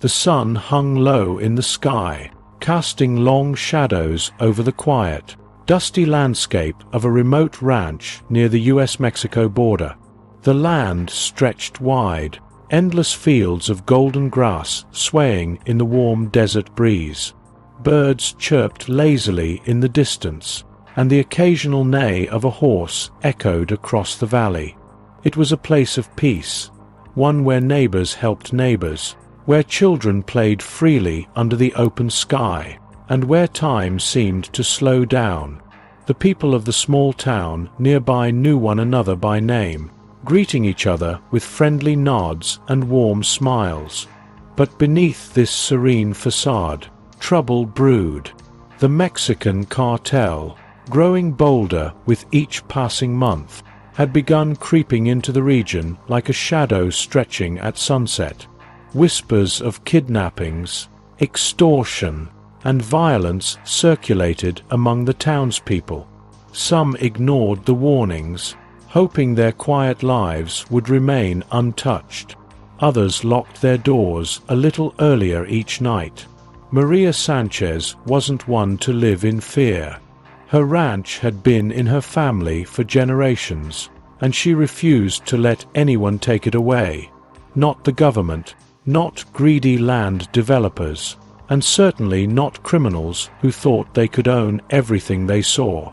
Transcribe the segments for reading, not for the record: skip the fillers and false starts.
The sun hung low in the sky, casting long shadows over the quiet, dusty landscape of a remote ranch near the US-Mexico border. The land stretched wide, endless fields of golden grass swaying in the warm desert breeze. Birds chirped lazily in the distance, and the occasional neigh of a horse echoed across the valley. It was a place of peace, one where neighbors helped neighbors, where children played freely under the open sky, and where time seemed to slow down. The people of the small town nearby knew one another by name, greeting each other with friendly nods and warm smiles. But beneath this serene facade, trouble brewed. The Mexican cartel, growing bolder with each passing month, had begun creeping into the region like a shadow stretching at sunset. Whispers of kidnappings, extortion, and violence circulated among the townspeople. Some ignored the warnings, hoping their quiet lives would remain untouched. Others locked their doors a little earlier each night. Maria Sanchez wasn't one to live in fear. Her ranch had been in her family for generations, and she refused to let anyone take it away. Not the government, not greedy land developers, and certainly not criminals who thought they could own everything they saw.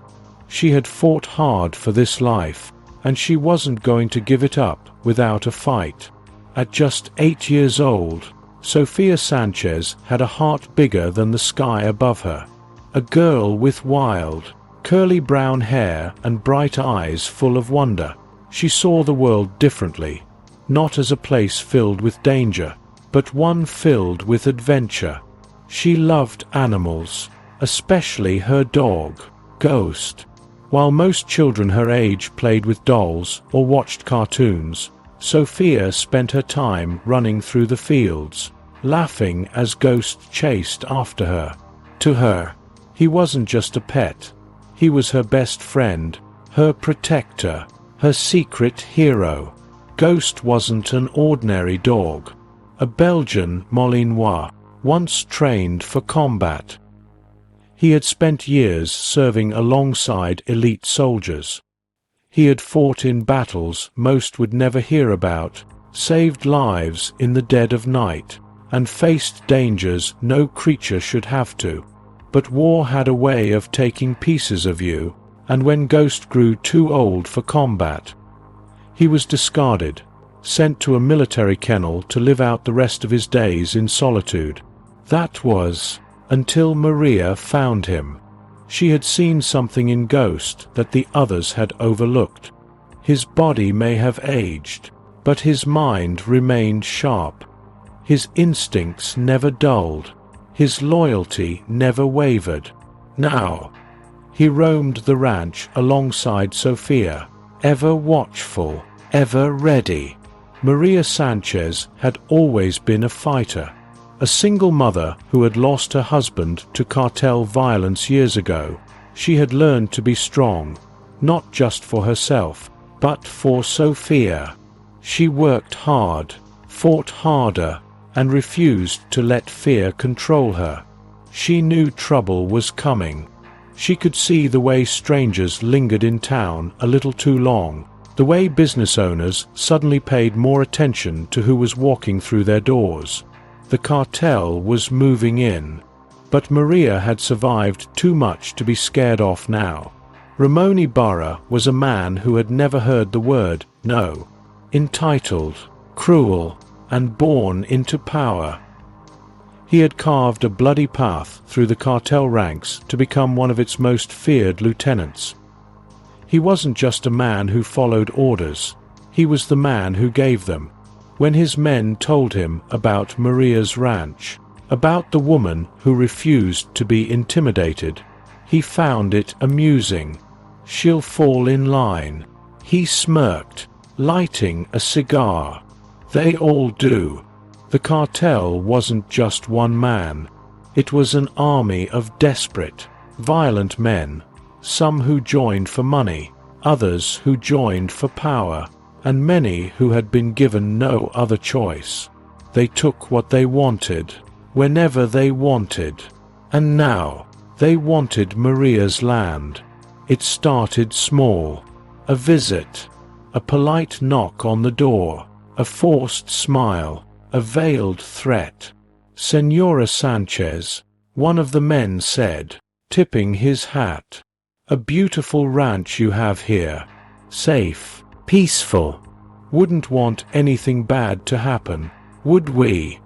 She had fought hard for this life, and she wasn't going to give it up without a fight. At just 8 years old, Sofia Sanchez had a heart bigger than the sky above her. A girl with wild, curly brown hair and bright eyes full of wonder. She saw the world differently, not as a place filled with danger, but one filled with adventure. She loved animals, especially her dog, Ghost. While most children her age played with dolls or watched cartoons, Sofia spent her time running through the fields, laughing as Ghost chased after her. To her, he wasn't just a pet. He was her best friend, her protector, her secret hero. Ghost wasn't an ordinary dog. A Belgian Malinois, once trained for combat. He had spent years serving alongside elite soldiers. He had fought in battles most would never hear about, saved lives in the dead of night, and faced dangers no creature should have to. But war had a way of taking pieces of you, and when Ghost grew too old for combat, he was discarded, sent to a military kennel to live out the rest of his days in solitude. That was until Maria found him. She had seen something in Ghost that the others had overlooked. His body may have aged, but his mind remained sharp. His instincts never dulled. His loyalty never wavered. Now, he roamed the ranch alongside Sofia, ever watchful, ever ready. Maria Sanchez had always been a fighter. A single mother who had lost her husband to cartel violence years ago, she had learned to be strong, not just for herself, but for Sofia. She worked hard, fought harder, and refused to let fear control her. She knew trouble was coming. She could see the way strangers lingered in town a little too long, the way business owners suddenly paid more attention to who was walking through their doors. The cartel was moving in, but Maria had survived too much to be scared off now. Ramon Ibarra was a man who had never heard the word no. Entitled, cruel, and born into power. He had carved a bloody path through the cartel ranks to become one of its most feared lieutenants. He wasn't just a man who followed orders, he was the man who gave them. When his men told him about Maria's ranch, about the woman who refused to be intimidated, he found it amusing. She'll fall in line. He smirked, lighting a cigar. They all do. The cartel wasn't just one man. It was an army of desperate, violent men, some who joined for money, others who joined for power, and many who had been given no other choice. They took what they wanted, whenever they wanted. And now, they wanted Maria's land. It started small. A visit. A polite knock on the door. A forced smile. A veiled threat. "Señora Sanchez," one of the men said, tipping his hat. "A beautiful ranch you have here. Safe, peaceful. Wouldn't want anything bad to happen, would we?"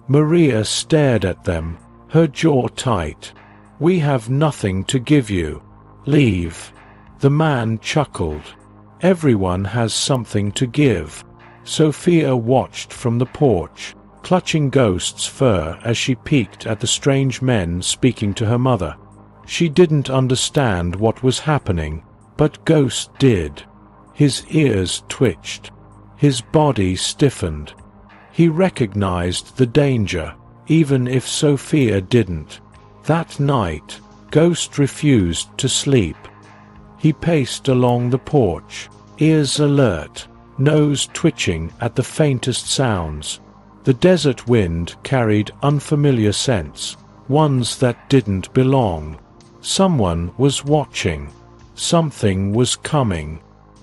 Maria stared at them, her jaw tight. "We have nothing to give you. Leave." The man chuckled. "Everyone has something to give." Sophia watched from the porch, clutching Ghost's fur as she peeked at the strange men speaking to her mother. She didn't understand what was happening, but Ghost did. His ears twitched. His body stiffened. He recognized the danger, even if Sophia didn't. That night, Ghost refused to sleep. He paced along the porch, ears alert, nose twitching at the faintest sounds. The desert wind carried unfamiliar scents, ones that didn't belong. Someone was watching. Something was coming.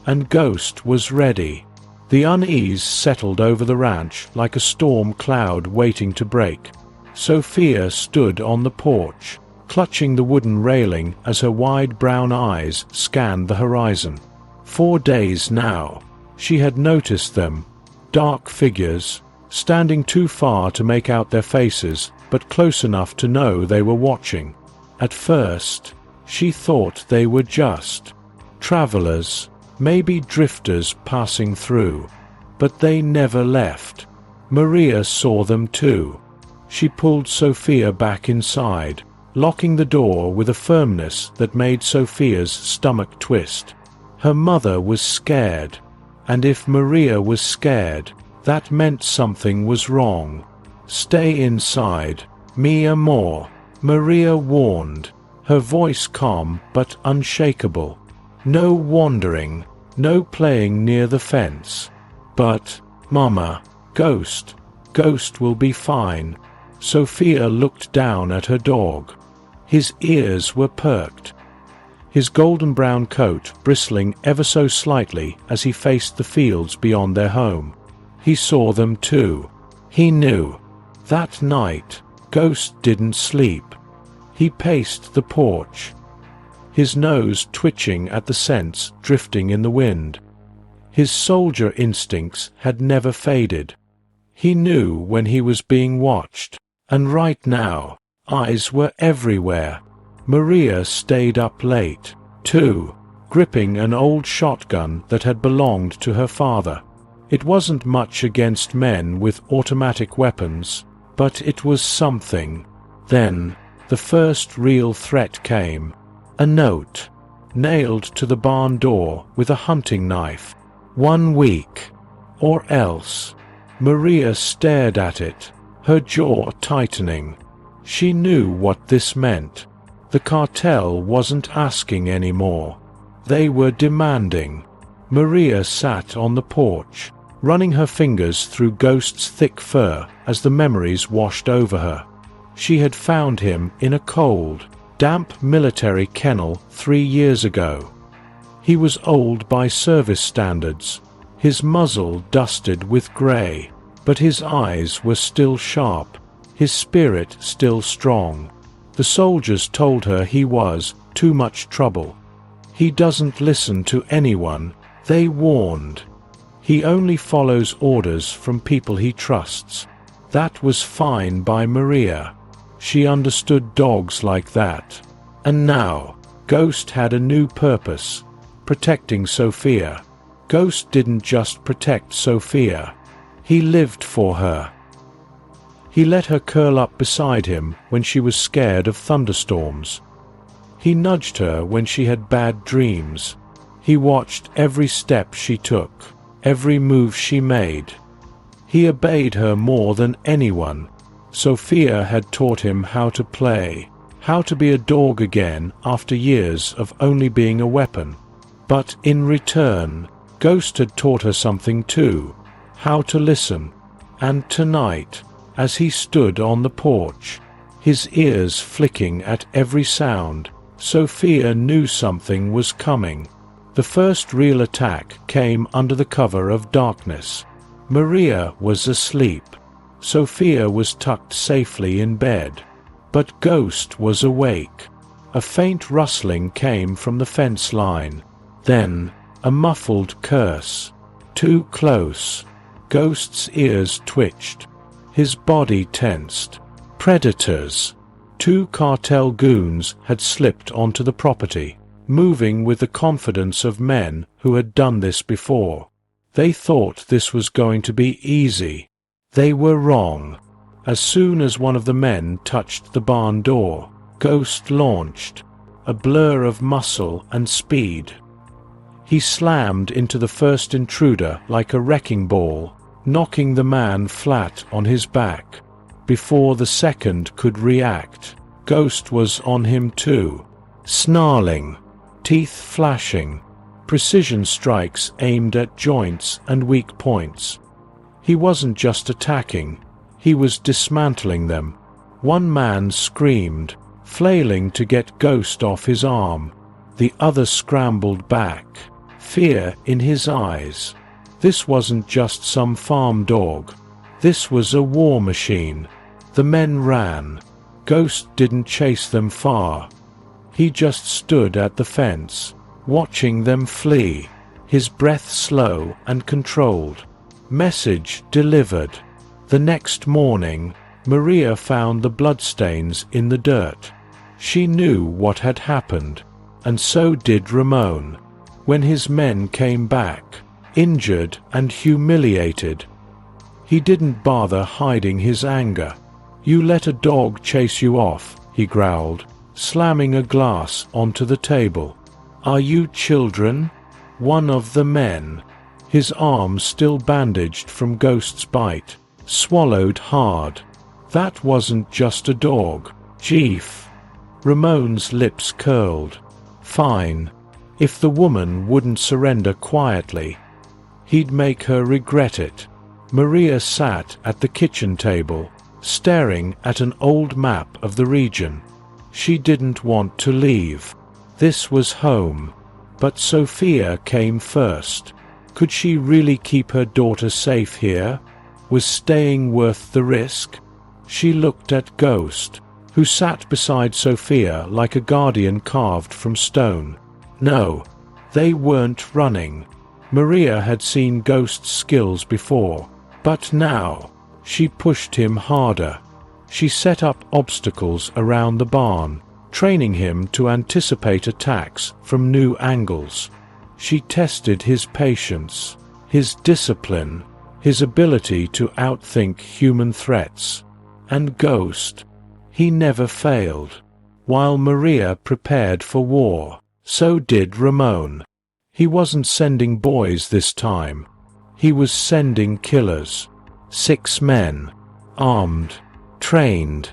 And Ghost was ready. The unease settled over the ranch like a storm cloud waiting to break. Sophia stood on the porch, clutching the wooden railing as her wide brown eyes scanned the horizon. 4 days now. She had noticed them. Dark figures, standing too far to make out their faces, but close enough to know they were watching. At first, she thought they were just travelers, maybe drifters passing through. But they never left. Maria saw them too. She pulled Sophia back inside, locking the door with a firmness that made Sophia's stomach twist. Her mother was scared. And if Maria was scared, that meant something was wrong. "Stay inside, mi amor," Maria warned, her voice calm but unshakable. "No wandering, no playing near the fence." "But, Mama, Ghost will be fine." Sophia looked down at her dog. His ears were perked, his golden-brown coat bristling ever so slightly as he faced the fields beyond their home. He saw them too. He knew. That night, Ghost didn't sleep. He paced the porch, his nose twitching at the scents drifting in the wind. His soldier instincts had never faded. He knew when he was being watched, and right now, eyes were everywhere. Maria stayed up late, too, gripping an old shotgun that had belonged to her father. It wasn't much against men with automatic weapons, but it was something. Then, the first real threat came. A note, nailed to the barn door with a hunting knife. 1 week. Or else. Maria stared at it, her jaw tightening. She knew what this meant. The cartel wasn't asking anymore. They were demanding. Maria sat on the porch, running her fingers through Ghost's thick fur as the memories washed over her. She had found him in a cold, damp military kennel 3 years ago. He was old by service standards, his muzzle dusted with grey, but his eyes were still sharp, his spirit still strong. The soldiers told her he was too much trouble. "He doesn't listen to anyone," they warned. "He only follows orders from people he trusts." That was fine by Maria. She understood dogs like that. And now, Ghost had a new purpose, protecting Sophia. Ghost didn't just protect Sophia. He lived for her. He let her curl up beside him when she was scared of thunderstorms. He nudged her when she had bad dreams. He watched every step she took, every move she made. He obeyed her more than anyone. Sophia had taught him how to play, how to be a dog again after years of only being a weapon. But in return, Ghost had taught her something too, how to listen. And tonight, as he stood on the porch, his ears flicking at every sound, Sophia knew something was coming. The first real attack came under the cover of darkness. Maria was asleep. Sophia was tucked safely in bed. But Ghost was awake. A faint rustling came from the fence line. Then, a muffled curse. Too close. Ghost's ears twitched. His body tensed. Predators. 2 cartel goons had slipped onto the property, moving with the confidence of men who had done this before. They thought this was going to be easy. They were wrong. As soon as one of the men touched the barn door, Ghost launched, a blur of muscle and speed. He slammed into the first intruder like a wrecking ball, knocking the man flat on his back. Before the second could react, Ghost was on him too, snarling, teeth flashing, precision strikes aimed at joints and weak points. He wasn't just attacking, he was dismantling them. One man screamed, flailing to get Ghost off his arm. The other scrambled back, fear in his eyes. This wasn't just some farm dog. This was a war machine. The men ran. Ghost didn't chase them far. He just stood at the fence, watching them flee, his breath slow and controlled. Message delivered. The next morning, Maria found the bloodstains in the dirt. She knew what had happened, and so did Ramon. When his men came back, injured and humiliated, he didn't bother hiding his anger. "You let a dog chase you off," he growled, slamming a glass onto the table. "Are you children?" One of the men, his arm still bandaged from Ghost's bite, swallowed hard. That wasn't just a dog, Chief. Ramon's lips curled. Fine. If the woman wouldn't surrender quietly, he'd make her regret it. Maria sat at the kitchen table, staring at an old map of the region. She didn't want to leave. This was home. But Sophia came first. Could she really keep her daughter safe here? Was staying worth the risk? She looked at Ghost, who sat beside Sophia like a guardian carved from stone. No, they weren't running. Maria had seen Ghost's skills before, but now she pushed him harder. She set up obstacles around the barn, training him to anticipate attacks from new angles. She tested his patience, his discipline, his ability to outthink human threats. And Ghost, he never failed. While Maria prepared for war, so did Ramon. He wasn't sending boys this time. He was sending killers. 6 men, armed, trained.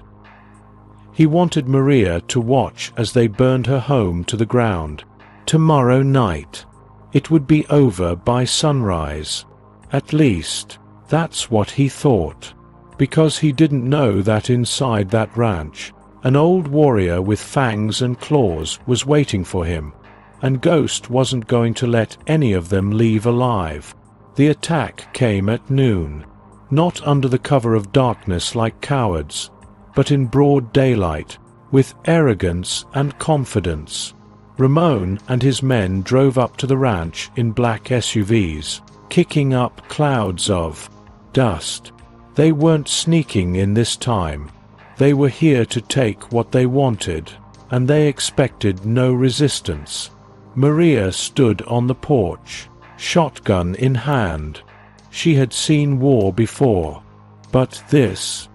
He wanted Maria to watch as they burned her home to the ground. Tomorrow night, it would be over by sunrise. At least, that's what he thought. Because he didn't know that inside that ranch, an old warrior with fangs and claws was waiting for him, and Ghost wasn't going to let any of them leave alive. The attack came at noon, not under the cover of darkness like cowards, but in broad daylight, with arrogance and confidence. Ramon and his men drove up to the ranch in black SUVs, kicking up clouds of dust. They weren't sneaking in this time. They were here to take what they wanted, and they expected no resistance. Maria stood on the porch, shotgun in hand. She had seen war before, but this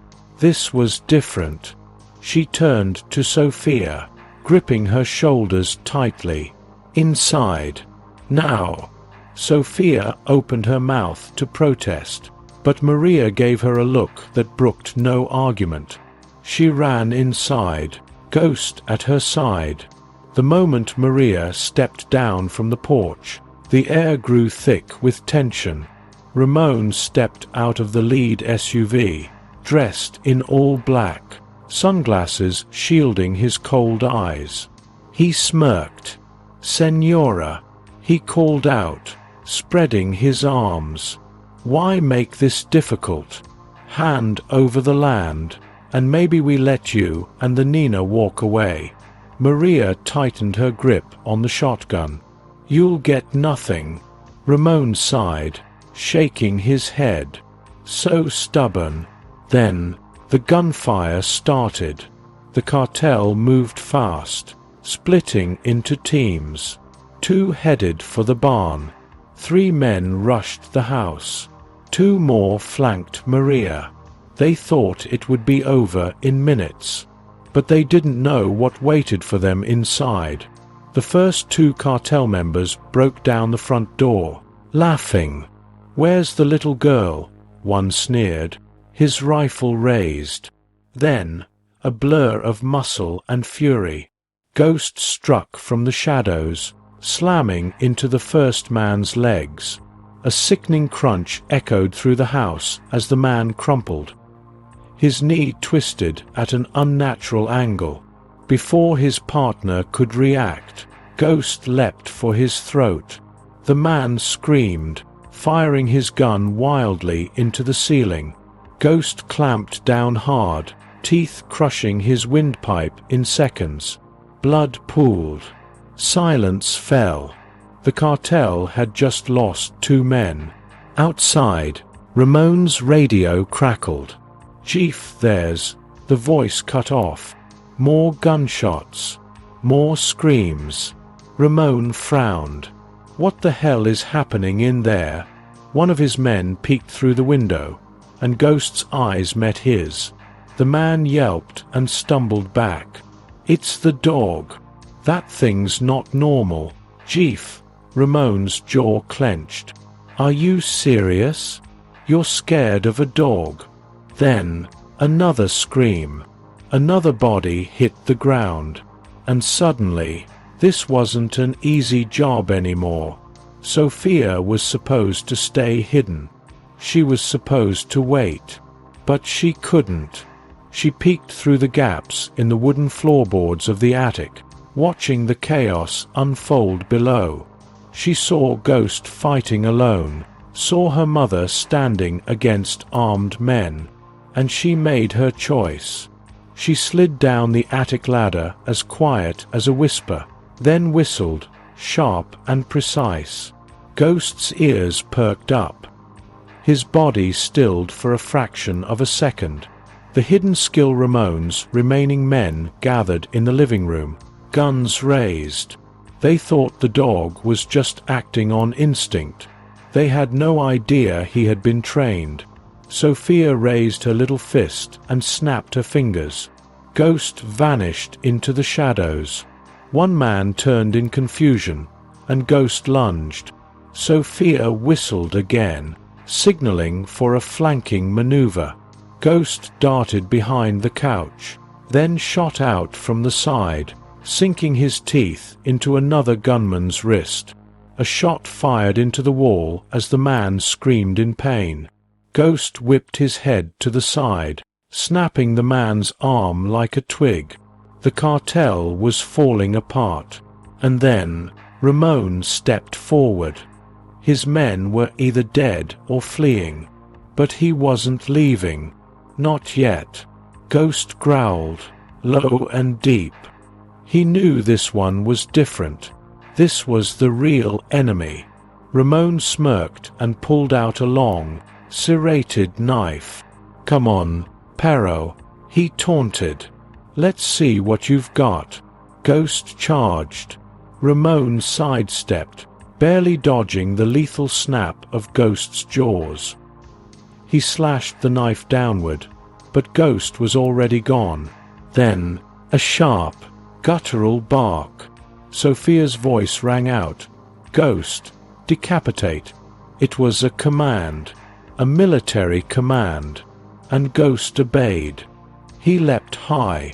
was different. She turned to Sophia, gripping her shoulders tightly. Inside. Now. Sophia opened her mouth to protest, but Maria gave her a look that brooked no argument. She ran inside, Ghost at her side. The moment Maria stepped down from the porch, the air grew thick with tension. Ramon stepped out of the lead SUV, dressed in all black, sunglasses shielding his cold eyes. He smirked. "Senora," he called out, spreading his arms. "Why make this difficult? Hand over the land, and maybe we let you and the Nina walk away." Maria tightened her grip on the shotgun. "You'll get nothing." Ramon sighed, shaking his head. So stubborn. Then, the gunfire started. The cartel moved fast, splitting into teams. 2 headed for the barn. 3 men rushed the house. 2 more flanked Maria. They thought it would be over in minutes. But they didn't know what waited for them inside. The first 2 cartel members broke down the front door, laughing. "Where's the little girl?" one sneered, his rifle raised. Then, a blur of muscle and fury. Ghost struck from the shadows, slamming into the first man's legs. A sickening crunch echoed through the house as the man crumpled. His knee twisted at an unnatural angle. Before his partner could react, Ghost leapt for his throat. The man screamed, firing his gun wildly into the ceiling. Ghost clamped down hard, teeth crushing his windpipe in seconds. Blood pooled. Silence fell. The cartel had just lost 2 men. Outside, Ramon's radio crackled. "Chief, there's..." The voice cut off. More gunshots. More screams. Ramon frowned. What the hell is happening in there? One of his men peeked through the window, and Ghost's eyes met his. The man yelped and stumbled back. "It's the dog. That thing's not normal." "Chief," Ramon's jaw clenched. "Are you serious? You're scared of a dog?" Then, another scream. Another body hit the ground. And suddenly, this wasn't an easy job anymore. Sophia was supposed to stay hidden. She was supposed to wait. But she couldn't. She peeked through the gaps in the wooden floorboards of the attic, watching the chaos unfold below. She saw Ghost fighting alone, saw her mother standing against armed men, and she made her choice. She slid down the attic ladder as quiet as a whisper, then whistled, sharp and precise. Ghost's ears perked up. His body stilled for a fraction of a second. The hidden skill Ramon's remaining men gathered in the living room, guns raised. They thought the dog was just acting on instinct. They had no idea he had been trained. Sophia raised her little fist and snapped her fingers. Ghost vanished into the shadows. One man turned in confusion, and Ghost lunged. Sophia whistled again, signaling for a flanking maneuver. Ghost darted behind the couch, then shot out from the side, sinking his teeth into another gunman's wrist. A shot fired into the wall as the man screamed in pain. Ghost whipped his head to the side, snapping the man's arm like a twig. The cartel was falling apart. And then, Ramon stepped forward. His men were either dead or fleeing. But he wasn't leaving. Not yet. Ghost growled, low and deep. He knew this one was different. This was the real enemy. Ramon smirked and pulled out a long, serrated knife. "Come on, Perro," he taunted. "Let's see what you've got." Ghost charged. Ramon sidestepped, barely dodging the lethal snap of Ghost's jaws. He slashed the knife downward, but Ghost was already gone. Then, a sharp, guttural bark. Sophia's voice rang out. "Ghost, decapitate." It was a command, a military command, and Ghost obeyed. He leapt high,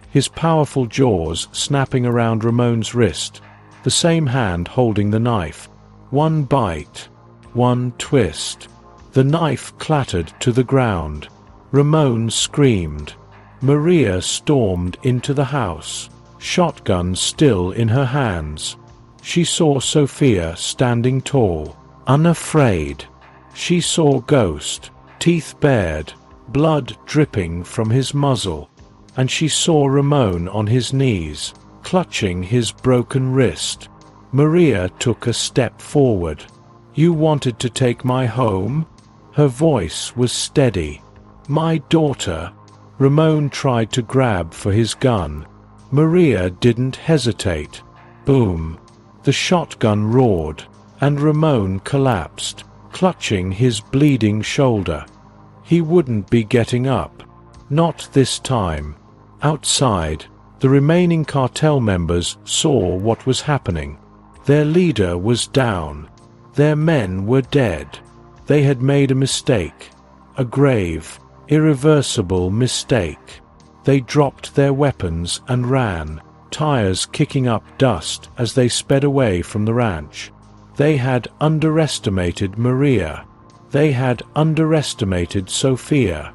his powerful jaws snapping around Ramon's wrist, the same hand holding the knife. One bite, one twist, The knife clattered to the ground. Ramon screamed. Maria stormed into the house, shotgun still in her hands. She saw Sophia standing tall, unafraid. She saw Ghost, teeth bared, blood dripping from his muzzle. And she saw Ramon on his knees, clutching his broken wrist. Maria took a step forward. "You wanted to take my home?" Her voice was steady. "My daughter." Ramon tried to grab for his gun. Maria didn't hesitate. Boom! The shotgun roared, and Ramon collapsed, clutching his bleeding shoulder. He wouldn't be getting up. Not this time. Outside, the remaining cartel members saw what was happening. Their leader was down. Their men were dead. They had made a mistake. A grave, irreversible mistake. They dropped their weapons and ran, tires kicking up dust as they sped away from the ranch. They had underestimated Maria. They had underestimated Sophia.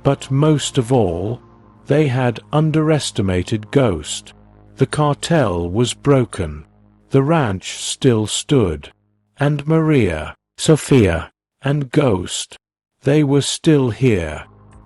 But most of all, they had underestimated Ghost. The cartel was broken. The ranch still stood. And Maria, Sophia, and Ghost, they were still here.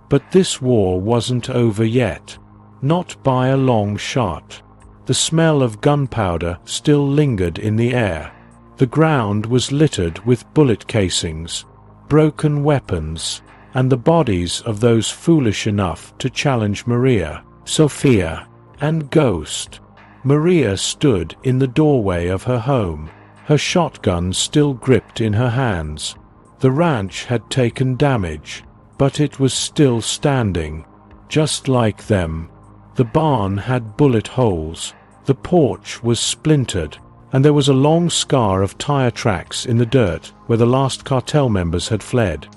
But this war wasn't over yet. Not by a long shot. The smell of gunpowder still lingered in the air. The ground was littered with bullet casings, broken weapons, and the bodies of those foolish enough to challenge Maria, Sophia, and Ghost. Maria stood in the doorway of her home, her shotgun still gripped in her hands. The ranch had taken damage, but it was still standing, just like them. The barn had bullet holes, the porch was splintered, and there was a long scar of tire tracks in the dirt where the last cartel members had fled.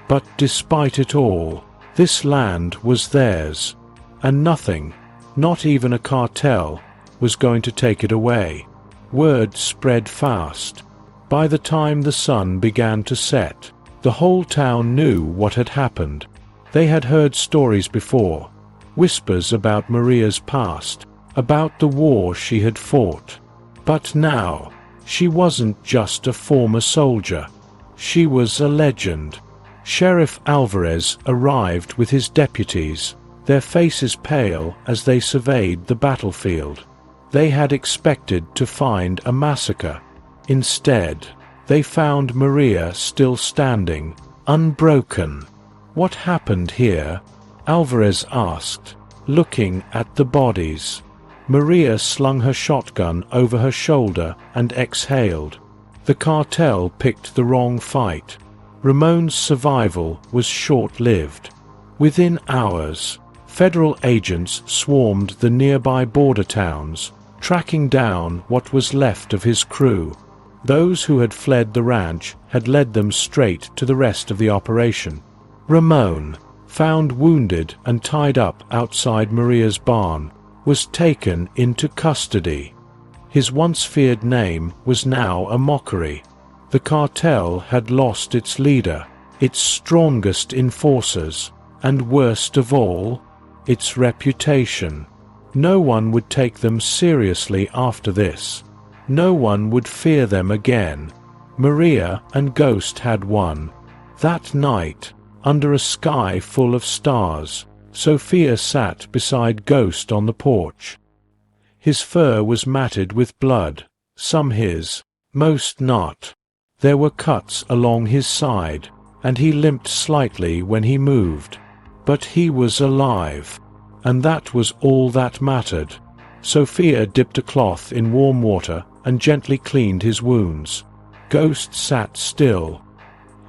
But despite it all, this land was theirs, and nothing, not even a cartel, was going to take it away. Word spread fast. By the time the sun began to set, the whole town knew what had happened. They had heard stories before, whispers about Maria's past, about the war she had fought. But now, she wasn't just a former soldier. She was a legend. Sheriff Alvarez arrived with his deputies, their faces pale as they surveyed the battlefield. They had expected to find a massacre. Instead, they found Maria still standing, unbroken. "What happened here?" Alvarez asked, looking at the bodies. Maria slung her shotgun over her shoulder and exhaled. The cartel picked the wrong fight. Ramon's survival was short-lived. Within hours, federal agents swarmed the nearby border towns, tracking down what was left of his crew. Those who had fled the ranch had led them straight to the rest of the operation. Ramon, found wounded and tied up outside Maria's barn, was taken into custody. His once feared name was now a mockery. The cartel had lost its leader, its strongest enforcers, and worst of all, its reputation. No one would take them seriously after this. No one would fear them again. Maria and Ghost had won. That night, under a sky full of stars, Sophia sat beside Ghost on the porch. His fur was matted with blood, some his, most not. There were cuts along his side, and he limped slightly when he moved. But he was alive, and that was all that mattered. Sophia dipped a cloth in warm water and gently cleaned his wounds. Ghost sat still,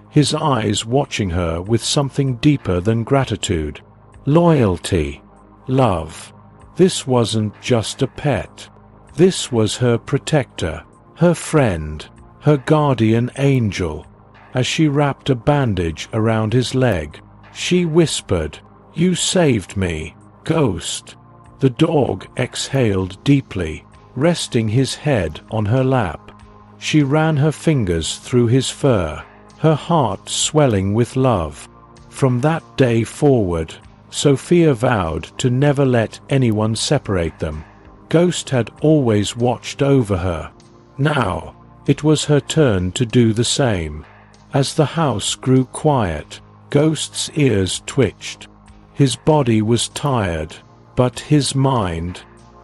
his eyes watching her with something deeper than gratitude. Loyalty. Love. This wasn't just a pet. This was her protector, her friend, her guardian angel. As she wrapped a bandage around his leg, she whispered, "You saved me, Ghost." The dog exhaled deeply, resting his head on her lap. She ran her fingers through his fur, her heart swelling with love. From that day forward, Sophia vowed to never let anyone separate them. Ghost had always watched over her. Now, it was her turn to do the same. As the house grew quiet, Ghost's ears twitched. His body was tired, but his mind,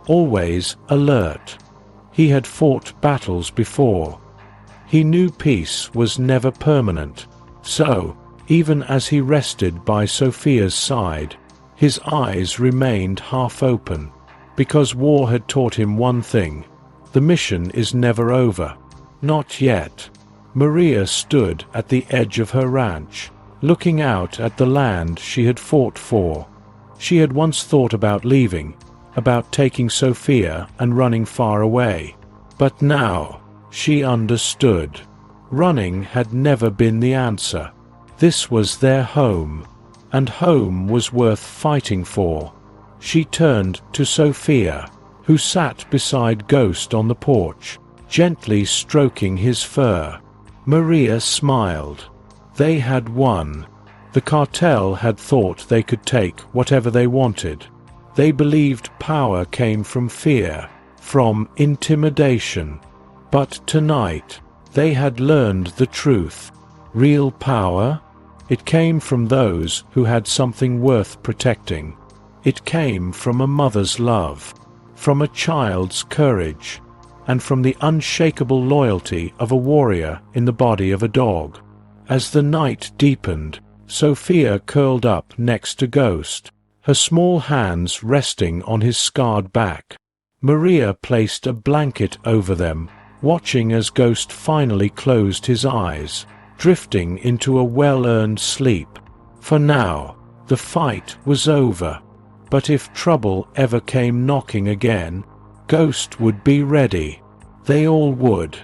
always alert. He had fought battles before. He knew peace was never permanent. So, even as he rested by Sophia's side, his eyes remained half open, because war had taught him one thing: the mission is never over. Not yet. Maria stood at the edge of her ranch, looking out at the land she had fought for. She had once thought about leaving, about taking Sophia and running far away. But now, she understood. Running had never been the answer. This was their home, and home was worth fighting for. She turned to Sophia, who sat beside Ghost on the porch, gently stroking his fur. Maria smiled. They had won. The cartel had thought they could take whatever they wanted. They believed power came from fear, from intimidation. But tonight, they had learned the truth. Real power? It came from those who had something worth protecting. It came from a mother's love, from a child's courage, and from the unshakable loyalty of a warrior in the body of a dog. As the night deepened, Sophia curled up next to Ghost, her small hands resting on his scarred back. Maria placed a blanket over them, watching as Ghost finally closed his eyes, drifting into a well-earned sleep. For now, the fight was over. But if trouble ever came knocking again, Ghost would be ready. They all would.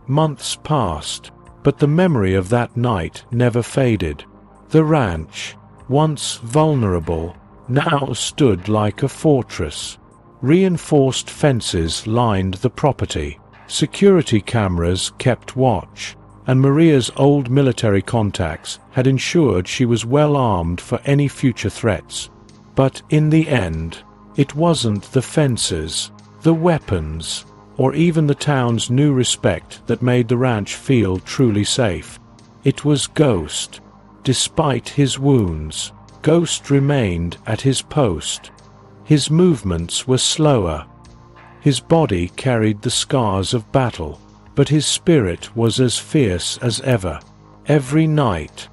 Months passed, but the memory of that night never faded. The ranch, once vulnerable, now stood like a fortress. Reinforced fences lined the property. Security cameras kept watch, and Maria's old military contacts had ensured she was well armed for any future threats. But in the end, it wasn't the fences, the weapons, or even the town's new respect that made the ranch feel truly safe. It was Ghost. Despite his wounds, Ghost remained at his post. His movements were slower. His body carried the scars of battle, but his spirit was as fierce as ever. Every night,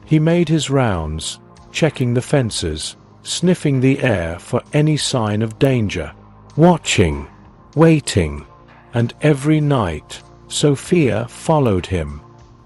he made his rounds, checking the fences, sniffing the air for any sign of danger, watching, waiting, and every night, Sophia followed him.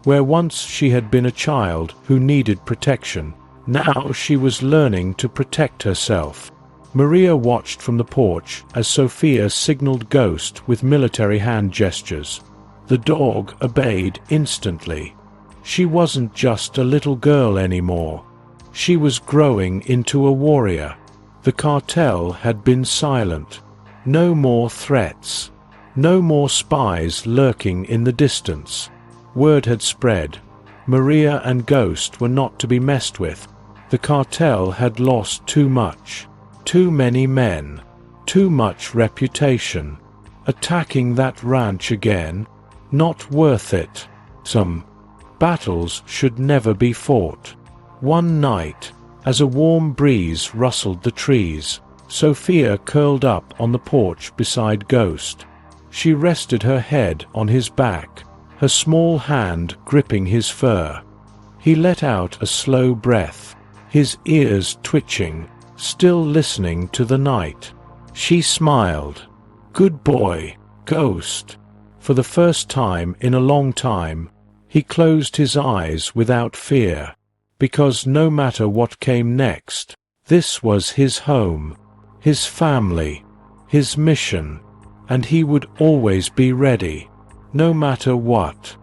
Where once she had been a child who needed protection, now she was learning to protect herself. Maria watched from the porch as Sophia signaled Ghost with military hand gestures. The dog obeyed instantly. She wasn't just a little girl anymore. She was growing into a warrior. The cartel had been silent. No more threats. No more spies lurking in the distance. Word had spread. Maria and Ghost were not to be messed with. The cartel had lost too much. Too many men. Too much reputation. Attacking that ranch again? Not worth it. Some battles should never be fought. One night, as a warm breeze rustled the trees, Sophia curled up on the porch beside Ghost. She rested her head on his back, her small hand gripping his fur. He let out a slow breath, his ears twitching, still listening to the night. She smiled. "Good boy, Ghost." For the first time in a long time, he closed his eyes without fear. Because no matter what came next, this was his home, his family, his mission, and he would always be ready, no matter what.